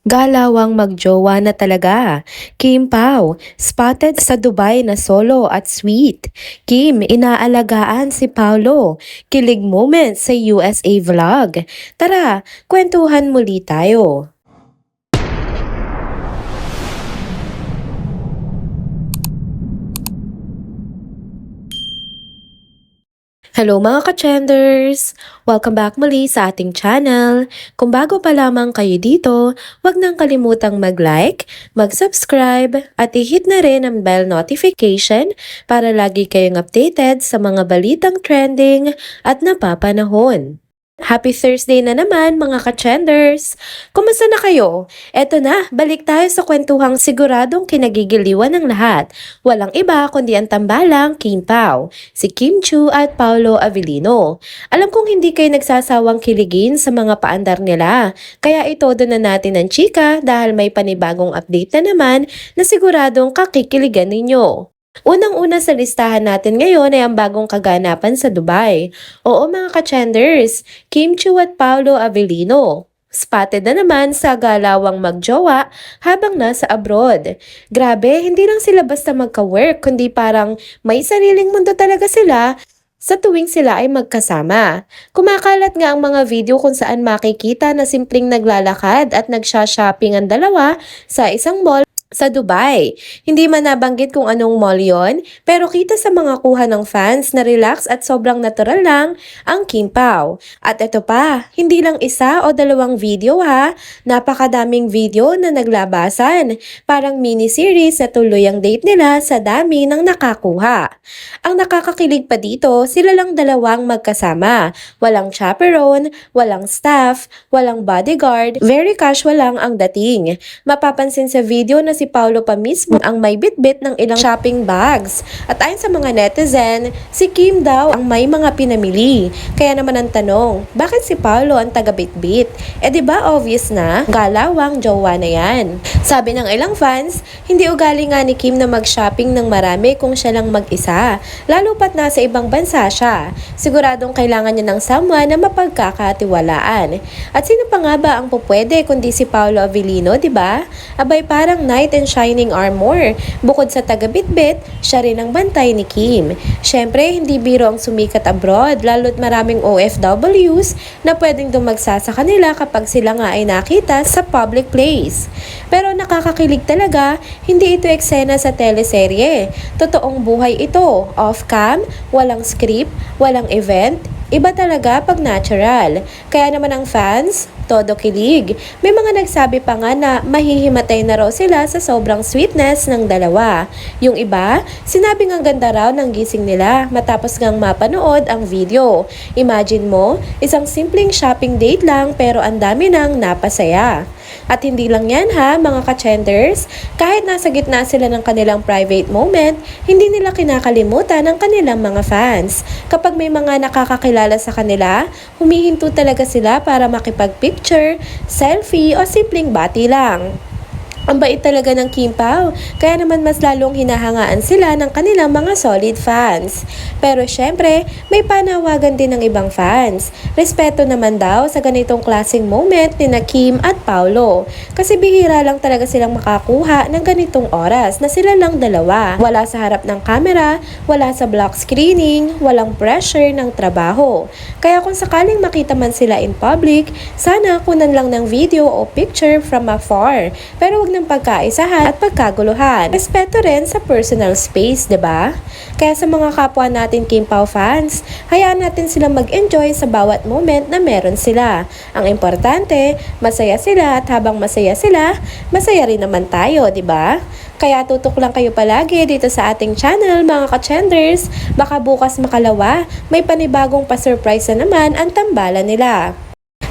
Galawang magjowa na talaga. Kim Pao, spotted sa Dubai na solo at sweet. Kim, inaalagaan si Paolo. Kilig moment sa USA vlog. Tara, kwentuhan muli tayo. Hello mga ka-trenders! Welcome back muli sa ating channel. Kung bago pa lamang kayo dito, huwag nang kalimutang mag-like, mag-subscribe, at i-hit na rin ang bell notification para lagi kayong updated sa mga balitang trending at napapanahon. Happy Thursday na naman mga ka-trenders! Kumusta na kayo? Eto na, balik tayo sa kwentuhang siguradong kinagigiliwan ng lahat. Walang iba kundi ang tambalang Kim Pao, si Kim Chu at Paolo Avellino. Alam kong hindi kayo nagsasawang kiligin sa mga paandar nila, kaya itodo na natin ang chika dahil may panibagong update na naman na siguradong kakikiligan ninyo. Unang-una sa listahan natin ngayon ay ang bagong kaganapan sa Dubai. Oo mga ka-trenders, Kim Chu at Paolo Avellino. Spotted na naman sa galawang magjowa habang nasa abroad. Grabe, hindi lang sila basta magka-work, kundi parang may sariling mundo talaga sila sa tuwing sila ay magkasama. Kumakalat nga ang mga video kung saan makikita na simpleng naglalakad at nagsha-shopping ang dalawa sa isang mall sa Dubai. Hindi man nabanggit kung anong mall yon, pero kita sa mga kuha ng fans na relax at sobrang natural lang ang Kim Pao. At ito pa, hindi lang isa o dalawang video ha, napakadaming video na naglabasan. Parang mini-series na tuloy ang date nila sa dami ng nakakuha. Ang nakakakilig pa dito, sila lang dalawang magkasama. Walang chaperone, walang staff, walang bodyguard, very casual lang ang dating. Mapapansin sa video na si Paolo pa mismo ang may bitbit ng ilang shopping bags. At ayon sa mga netizen, si Kim daw ang may mga pinamili. Kaya naman ang tanong, bakit si Paolo ang taga-bitbit? Di ba obvious na, galawang jowa na yan. Sabi ng ilang fans, hindi ugali nga ni Kim na mag-shopping ng marami kung siya lang mag-isa. Lalo pat nasa ibang bansa siya. Siguradong kailangan niya ng someone na mapagkakatiwalaan. At sino pa nga ba ang pupwede kundi si Paolo Avellino, di ba? Abay parang knight in shining armor. Bukod sa taga-bitbit, siya rin ang bantay ni Kim. Syempre, hindi biro ang sumikat abroad, lalo't maraming OFWs na pwedeng dumagsa sa kanila kapag sila nga ay nakita sa public place. Pero nakakakilig talaga, hindi ito eksena sa teleserye. Totoong buhay ito, off-cam, walang script, walang event, iba talaga pag natural. Kaya naman ang fans, todo kilig. May mga nagsabi pa nga na mahihimatay na raw sila sa sobrang sweetness ng dalawa. Yung iba, sinabi nga ganda raw ng gising nila matapos ngang mapanood ang video. Imagine mo, isang simpleng shopping date lang pero ang dami nang napasaya. At hindi lang yan ha mga ka-trenders, kahit nasa gitna sila ng kanilang private moment, hindi nila kinakalimutan ang kanilang mga fans. Kapag may mga nakakakilala sa kanila, humihinto talaga sila para makipag-picture, selfie o simpleng bati lang. Ang bait talaga ng Kim Pao, kaya naman mas lalong hinahangaan sila ng kanilang mga solid fans. Pero syempre, may panawagan din ng ibang fans. Respeto naman daw sa ganitong klaseng moment ni na Kim at Paolo. Kasi bihira lang talaga silang makakuha ng ganitong oras na sila lang dalawa. Wala sa harap ng camera, wala sa block screening, walang pressure ng trabaho. Kaya kung sakaling makita man sila in public, sana kunan lang ng video o picture from afar. Pero wag ng pagkaisahan at pagkaguluhan. Respeto rin sa personal space, 'di ba? Kaya sa mga kapwa natin Kim Pao fans, hayaan natin silang mag-enjoy sa bawat moment na meron sila. Ang importante, masaya sila at habang masaya sila, masaya rin naman tayo, 'di ba? Kaya tutok lang kayo palagi dito sa ating channel mga ka-trenders. Baka bukas makalawa, may panibagong pa-surprise na naman ang tambalan nila.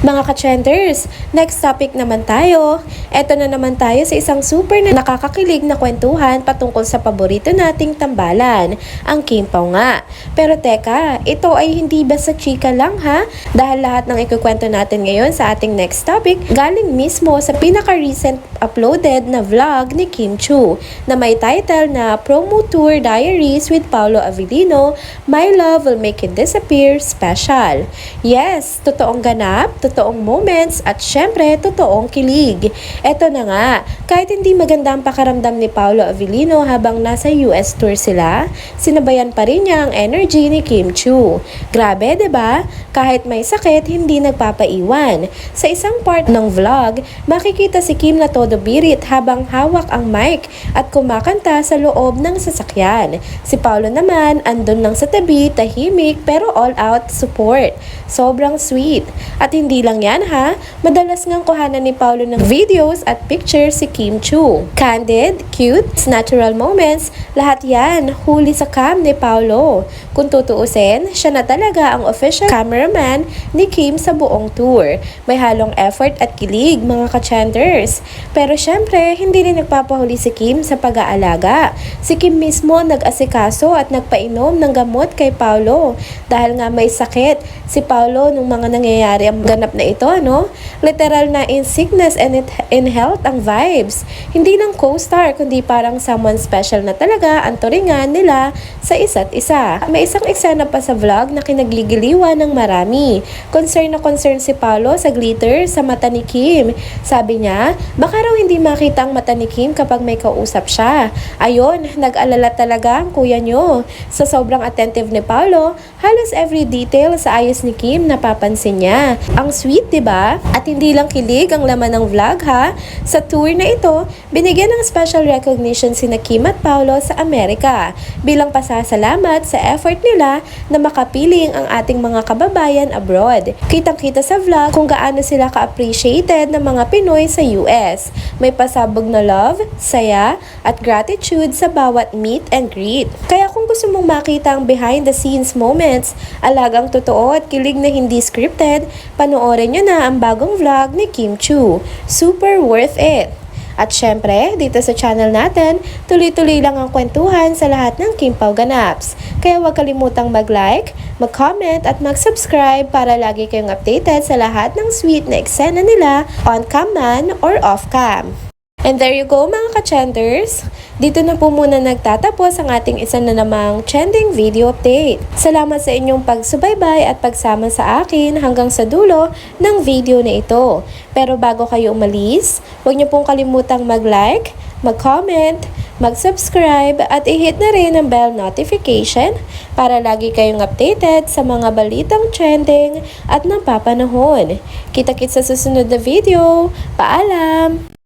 Mga ka-trenders, next topic naman tayo. Eto na naman tayo sa isang super na nakakakilig na kwentuhan patungkol sa paborito nating tambalan, ang Kim Pao nga. Pero teka, ito ay hindi basta chika lang ha, dahil lahat ng ikukwento natin ngayon sa ating next topic galing mismo sa pinaka-recent uploaded na vlog ni Kim Chu na may title na Promo Tour Diaries with Paolo Avellino, My Love Will Make It Disappear Special. Yes, totoong ganap, totoong moments at syempre totoong kilig. Eto na nga, kahit hindi maganda ang pakaramdam ni Paolo Avellino habang nasa US tour sila, sinabayan pa rin niya ang energy ni Kim Chiu. Grabe, 'di ba? Kahit may sakit, hindi nagpapaiwan. Sa isang part ng vlog, makikita si Kim na todo birit habang hawak ang mic at kumakanta sa loob ng sasakyan. Si Paolo naman andun lang sa tabi, tahimik pero all out support. Sobrang sweet. At hindi lang yan ha, madalas ngang kuhanan ni Paolo ng videos at pictures si Kim Chiu. Candid, cute, natural moments, lahat yan huli sa cam ni Paolo. Kung tutuusin, siya na talaga ang official cameraman ni Kim sa buong tour. May halong effort at kilig mga ka-chanders. Pero syempre, hindi rin nagpapahuli si Kim sa pag-aalaga. Si Kim mismo nag-asikaso at nagpainom ng gamot kay Paolo. Dahil nga may sakit si Paolo nung mga nangyayari ang ganap na ito, ano? Literal na in sickness and in health ang vibes. Hindi lang co-star, kundi parang someone special na talaga ang turingan nila sa isa't isa. May isang eksena pa sa vlog na kinagligiliwan ng marami. Concern na concern si Paolo sa glitter sa mata ni Kim. Sabi niya, baka raw hindi makita ang mata ni Kim kapag may kausap siya. Ayun, nag-alala talaga ang kuya nyo. Sa sobrang attentive ni Paolo, halos every detail sa ayos ni Kim napapansin niya. Ang sweet, 'di ba? At hindi lang kilig ang laman ng vlog ha. Sa tour na ito, binigyan ng special recognition sina Kim at Paolo sa Amerika bilang pasasalamat sa effort nila na makapiling ang ating mga kababayan abroad. Kitang-kita sa vlog kung gaano sila ka-appreciated ng mga Pinoy sa US. May pasabog na love, saya, at gratitude sa bawat meet and greet. Kaya kung gusto mong makita ang behind the scenes moments, alagang totoo at kilig na hindi scripted, panoorin nyo na ang bagong vlog ni Kim Chiu. Super worth it! At syempre, dito sa channel natin, tuloy-tuloy lang ang kwentuhan sa lahat ng Kim Pao Ganaps. Kaya huwag kalimutang mag-like, mag-comment at mag-subscribe para lagi kayong updated sa lahat ng sweet na eksena nila on-cam man or off-cam. And there you go mga ka-chanders! Dito na po muna nagtatapos ang ating isa na namang trending video update. Salamat sa inyong pagsubaybay at pagsama sa akin hanggang sa dulo ng video na ito. Pero bago kayo umalis, huwag niyo pong kalimutang mag-like, mag-comment, mag-subscribe at i-hit na rin ang bell notification para lagi kayong updated sa mga balitang trending at napapanahon. Kita-kits sa susunod na video. Paalam!